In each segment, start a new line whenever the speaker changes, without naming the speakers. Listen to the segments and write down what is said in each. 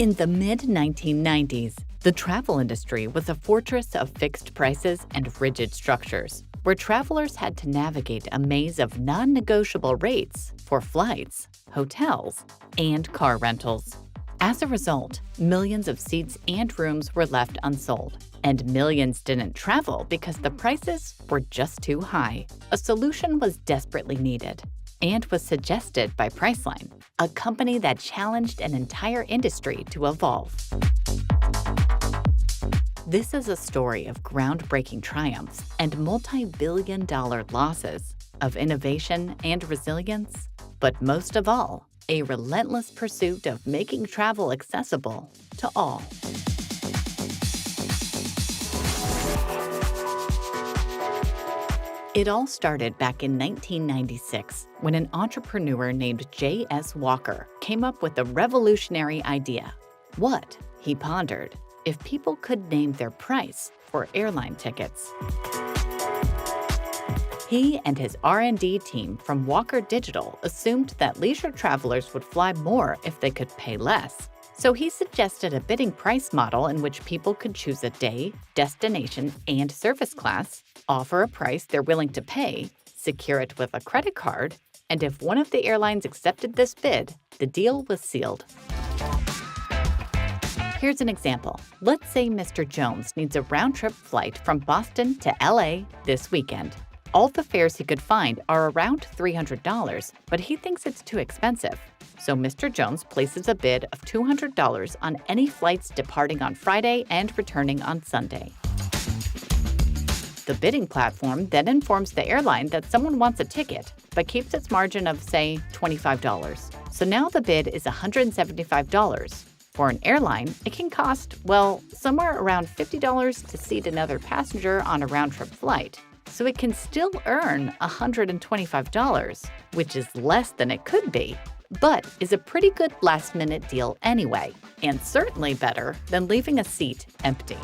In the mid-1990s, the travel industry was a fortress of fixed prices and rigid structures, where travelers had to navigate a maze of non-negotiable rates for flights, hotels, and car rentals. As a result, millions of seats and rooms were left unsold, and millions didn't travel because the prices were just too high. A solution was desperately needed and was suggested by Priceline, a company that challenged an entire industry to evolve. This is a story of groundbreaking triumphs and multi-billion-dollar losses, of innovation and resilience, but most of all, a relentless pursuit of making travel accessible to all. It all started back in 1996 when an entrepreneur named J.S. Walker came up with a revolutionary idea. What, he pondered, if people could name their price for airline tickets? He and his R&D team from Walker Digital assumed that leisure travelers would fly more if they could pay less. So he suggested a bidding price model in which people could choose a day, destination, and service class, offer a price they're willing to pay, secure it with a credit card, and if one of the airlines accepted this bid, the deal was sealed. Here's an example. Let's say Mr. Jones needs a round-trip flight from Boston to LA this weekend. All the fares he could find are around $300, but he thinks it's too expensive. So Mr. Jones places a bid of $200 on any flights departing on Friday and returning on Sunday. The bidding platform then informs the airline that someone wants a ticket, but keeps its margin of, say, $25. So now the bid is $175. For an airline, it can cost, well, somewhere around $50 to seat another passenger on a round-trip flight. So it can still earn $125, which is less than it could be, but is a pretty good last-minute deal anyway, and certainly better than leaving a seat empty.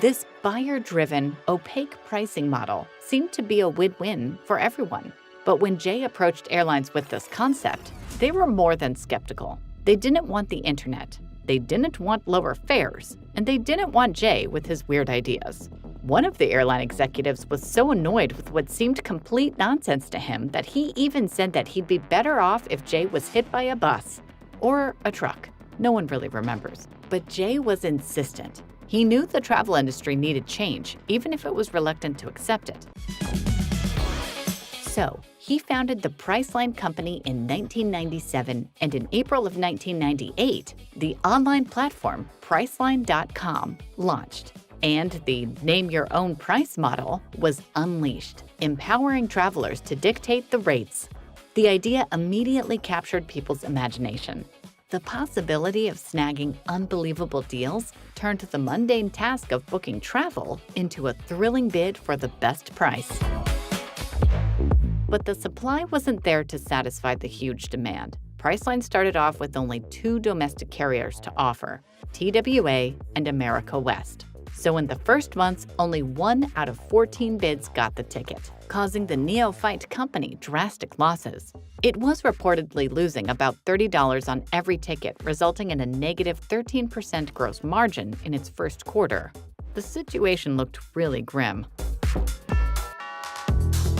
This buyer-driven, opaque pricing model seemed to be a win-win for everyone. But when Jay approached airlines with this concept, they were more than skeptical. They didn't want the internet, they didn't want lower fares, and they didn't want Jay with his weird ideas. One of the airline executives was so annoyed with what seemed complete nonsense to him that he even said that he'd be better off if Jay was hit by a bus or a truck. No one really remembers. But Jay was insistent. He knew the travel industry needed change, even if it was reluctant to accept it. So, he founded the Priceline Company in 1997, and in April of 1998, the online platform Priceline.com launched. And the Name Your Own Price model was unleashed, empowering travelers to dictate the rates. The idea immediately captured people's imagination. The possibility of snagging unbelievable deals turned the mundane task of booking travel into a thrilling bid for the best price. But the supply wasn't there to satisfy the huge demand. Priceline started off with only 2 domestic carriers to offer, TWA and America West. So in the first months, only 1 out of 14 bids got the ticket, causing the neophyte company drastic losses. It was reportedly losing about $30 on every ticket, resulting in a negative 13% gross margin in its first quarter. The situation looked really grim.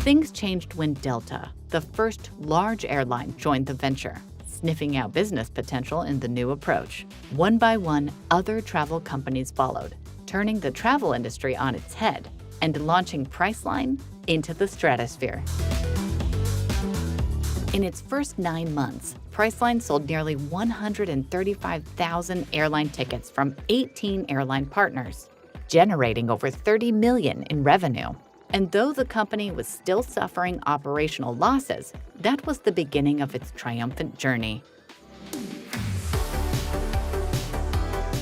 Things changed when Delta, the first large airline, joined the venture, sniffing out business potential in the new approach. One by one, other travel companies followed, turning the travel industry on its head and launching Priceline into the stratosphere. In its first 9 months, Priceline sold nearly 135,000 airline tickets from 18 airline partners, generating over $30 million in revenue. And though the company was still suffering operational losses, that was the beginning of its triumphant journey.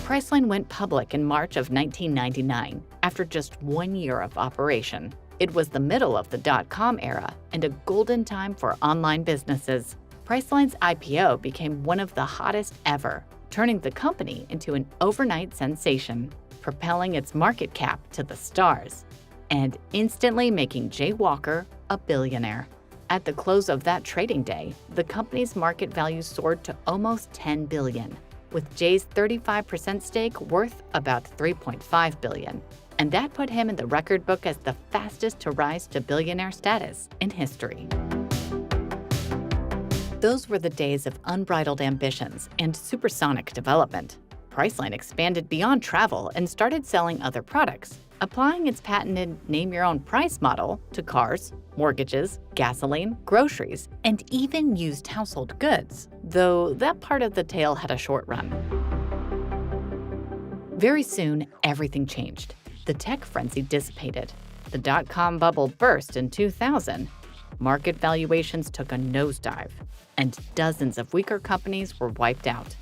Priceline went public in March of 1999, after just 1 year of operation. It was the middle of the dotcom era and a golden time for online businesses. Priceline's IPO became one of the hottest ever, turning the company into an overnight sensation, propelling its market cap to the stars, and instantly making Jay Walker a billionaire. At the close of that trading day, the company's market value soared to almost $10 billion, with Jay's 35% stake worth about $3.5 billion. And that put him in the record book as the fastest to rise to billionaire status in history. Those were the days of unbridled ambitions and supersonic development. Priceline expanded beyond travel and started selling other products, applying its patented name-your-own-price model to cars, mortgages, gasoline, groceries, and even used household goods, though that part of the tale had a short run. Very soon, everything changed. The tech frenzy dissipated. The dotcom bubble burst in 2000. Market valuations took a nosedive, and dozens of weaker companies were wiped out.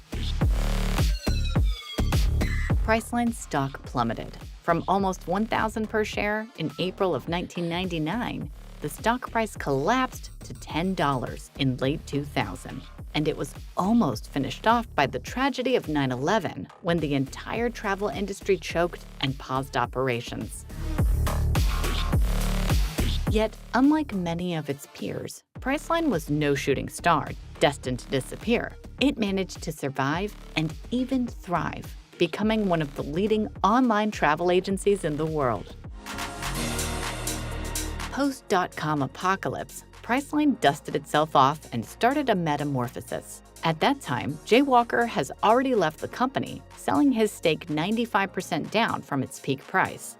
Priceline's stock plummeted. From almost $1,000 per share in April of 1999, the stock price collapsed to $10 in late 2000. And it was almost finished off by the tragedy of 9/11, when the entire travel industry choked and paused operations. Yet, unlike many of its peers, Priceline was no shooting star, destined to disappear. It managed to survive and even thrive, becoming one of the leading online travel agencies in the world. Post-dot-com apocalypse, Priceline dusted itself off and started a metamorphosis. At that time, Jay Walker has already left the company, selling his stake 95% down from its peak price.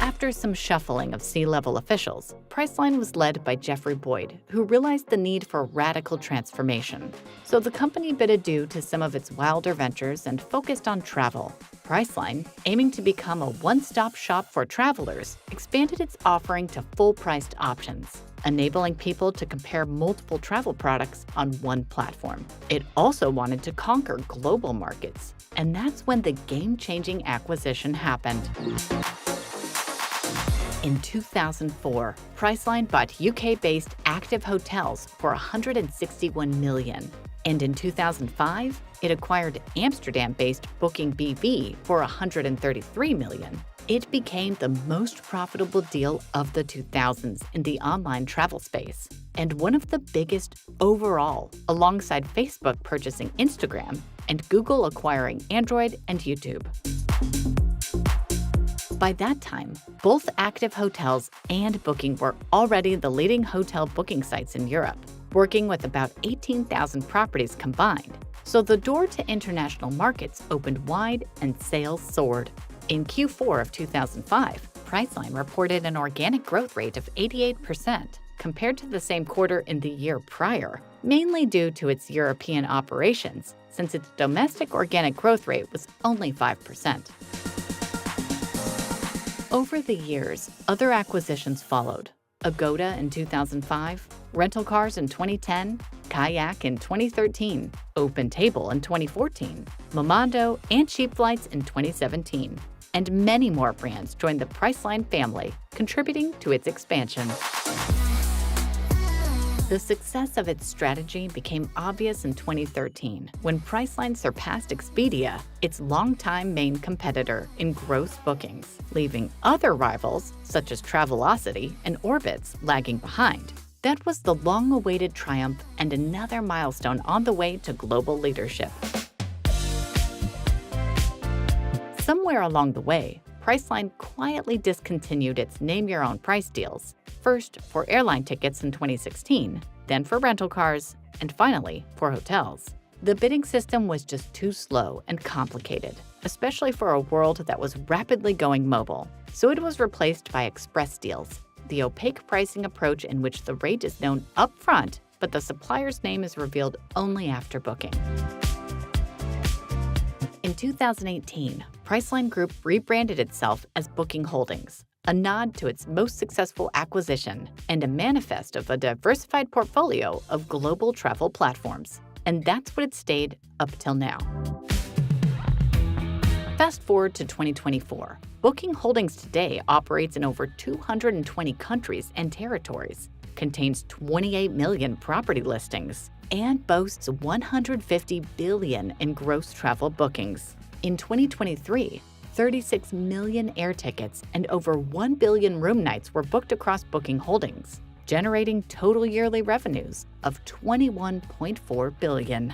After some shuffling of C-level officials, Priceline was led by Jeffrey Boyd, who realized the need for radical transformation. So the company bid adieu to some of its wilder ventures and focused on travel. Priceline, aiming to become a one-stop shop for travelers, expanded its offering to full-priced options, enabling people to compare multiple travel products on one platform. It also wanted to conquer global markets, and that's when the game-changing acquisition happened. In 2004, Priceline bought UK-based Active Hotels for $161 million. And in 2005, it acquired Amsterdam-based Booking BV for $133 million. It became the most profitable deal of the 2000s in the online travel space, and one of the biggest overall, alongside Facebook purchasing Instagram and Google acquiring Android and YouTube. By that time, both Active Hotels and Booking were already the leading hotel booking sites in Europe, working with about 18,000 properties combined. So the door to international markets opened wide and sales soared. In Q4 of 2005, Priceline reported an organic growth rate of 88% compared to the same quarter in the year prior, mainly due to its European operations, since its domestic organic growth rate was only 5%. Over the years, other acquisitions followed. Agoda in 2005, Rental Cars in 2010, Kayak in 2013, OpenTable in 2014, Momondo and Cheap Flights in 2017. And many more brands joined the Priceline family, contributing to its expansion. The success of its strategy became obvious in 2013 when Priceline surpassed Expedia, its longtime main competitor, in gross bookings, leaving other rivals such as Travelocity and Orbitz lagging behind. That was the long-awaited triumph and another milestone on the way to global leadership. Somewhere along the way, Priceline quietly discontinued its name-your-own-price deals, first for airline tickets in 2016, then for rental cars, and finally for hotels. The bidding system was just too slow and complicated, especially for a world that was rapidly going mobile, so it was replaced by express deals, the opaque pricing approach in which the rate is known upfront, but the supplier's name is revealed only after booking. In 2018, Priceline Group rebranded itself as Booking Holdings, a nod to its most successful acquisition and a manifest of a diversified portfolio of global travel platforms. And that's what it stayed up till now. Fast forward to 2024. Booking Holdings today operates in over 220 countries and territories, contains 28 million property listings, and boasts $150 billion in gross travel bookings. In 2023, 36 million air tickets and over 1 billion room nights were booked across Booking Holdings, generating total yearly revenues of $21.4 billion.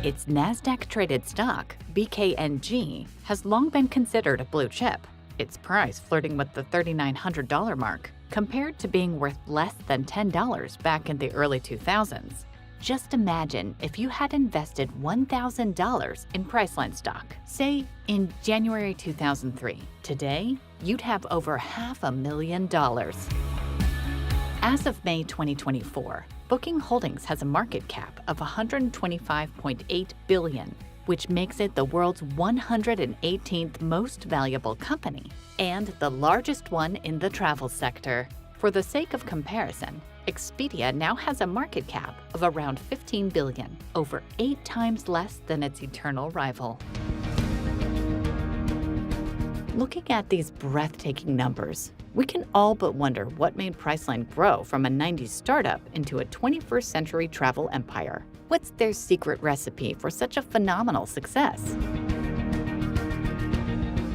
Its NASDAQ-traded stock, BKNG, has long been considered a blue chip, its price flirting with the $3,900 mark, compared to being worth less than $10 back in the early 2000s. Just imagine if you had invested $1,000 in Priceline stock, say in January 2003. Today, you'd have over $500,000. As of May 2024, Booking Holdings has a market cap of $125.8 billion, which makes it the world's 118th most valuable company and the largest one in the travel sector. For the sake of comparison, Expedia now has a market cap of around $15 billion, over 8 times less than its eternal rival. Looking at these breathtaking numbers, we can all but wonder what made Priceline grow from a 90s startup into a 21st century travel empire. What's their secret recipe for such a phenomenal success?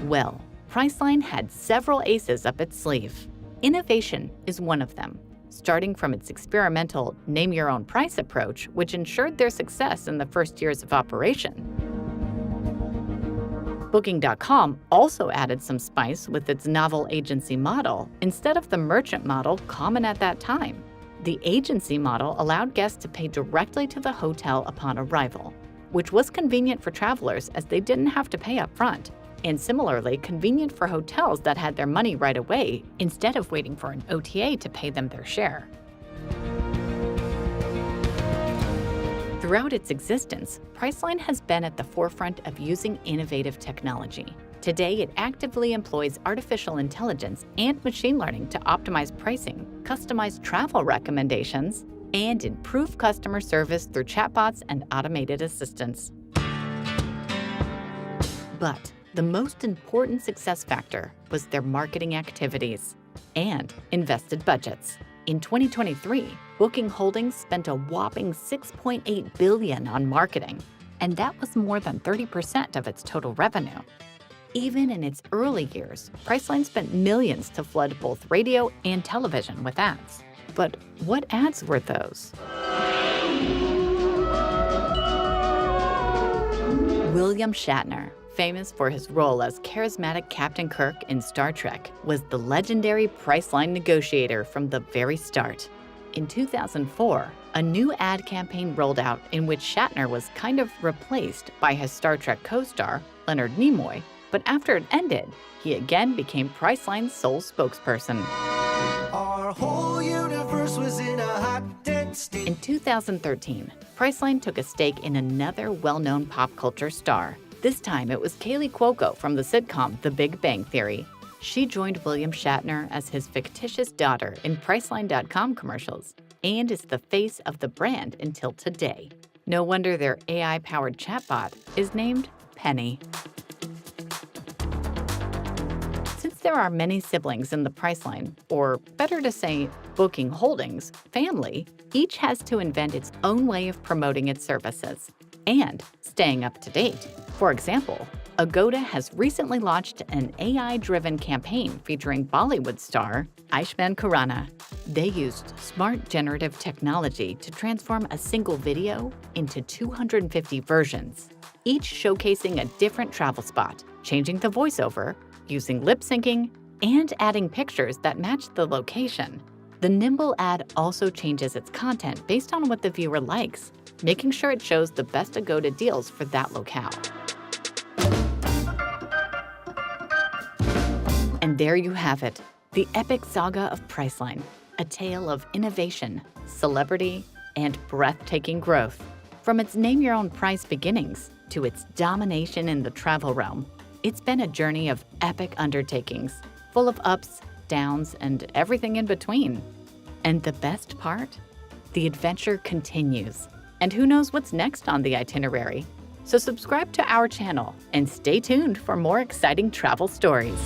Well, Priceline had several aces up its sleeve. Innovation is one of them, starting from its experimental name-your-own-price approach, which ensured their success in the first years of operation. Booking.com also added some spice with its novel agency model instead of the merchant model common at that time. The agency model allowed guests to pay directly to the hotel upon arrival, which was convenient for travelers as they didn't have to pay up front, and similarly convenient for hotels that had their money right away instead of waiting for an OTA to pay them their share. Throughout its existence, Priceline has been at the forefront of using innovative technology. Today, it actively employs artificial intelligence and machine learning to optimize pricing, customize travel recommendations, and improve customer service through chatbots and automated assistants. But the most important success factor was their marketing activities and invested budgets. In 2023, Booking Holdings spent a whopping $6.8 billion on marketing, and that was more than 30% of its total revenue. Even in its early years, Priceline spent millions to flood both radio and television with ads. But what ads were those? William Shatner, famous for his role as charismatic Captain Kirk in Star Trek, was the legendary Priceline negotiator from the very start. In 2004, a new ad campaign rolled out in which Shatner was kind of replaced by his Star Trek co-star, Leonard Nimoy, but after it ended, he again became Priceline's sole spokesperson. Our whole universe was in a hot, dead state. In 2013, Priceline took a stake in another well-known pop culture star. This time, it was Kaylee Cuoco from the sitcom The Big Bang Theory. She joined William Shatner as his fictitious daughter in Priceline.com commercials and is the face of the brand until today. No wonder their AI-powered chatbot is named Penny. Since there are many siblings in the Priceline, or better to say, Booking Holdings, family, each has to invent its own way of promoting its services and staying up to date. For example, Agoda has recently launched an AI-driven campaign featuring Bollywood star Ayushmann Khurrana. They used smart generative technology to transform a single video into 250 versions, each showcasing a different travel spot, changing the voiceover, using lip syncing, and adding pictures that match the location. The nimble ad also changes its content based on what the viewer likes, making sure it shows the best Agoda deals for that locale. And there you have it, the epic saga of Priceline, a tale of innovation, celebrity, and breathtaking growth. From its name-your-own-price beginnings to its domination in the travel realm, it's been a journey of epic undertakings, full of ups, downs, and everything in between. And the best part? The adventure continues. And who knows what's next on the itinerary? So subscribe to our channel and stay tuned for more exciting travel stories.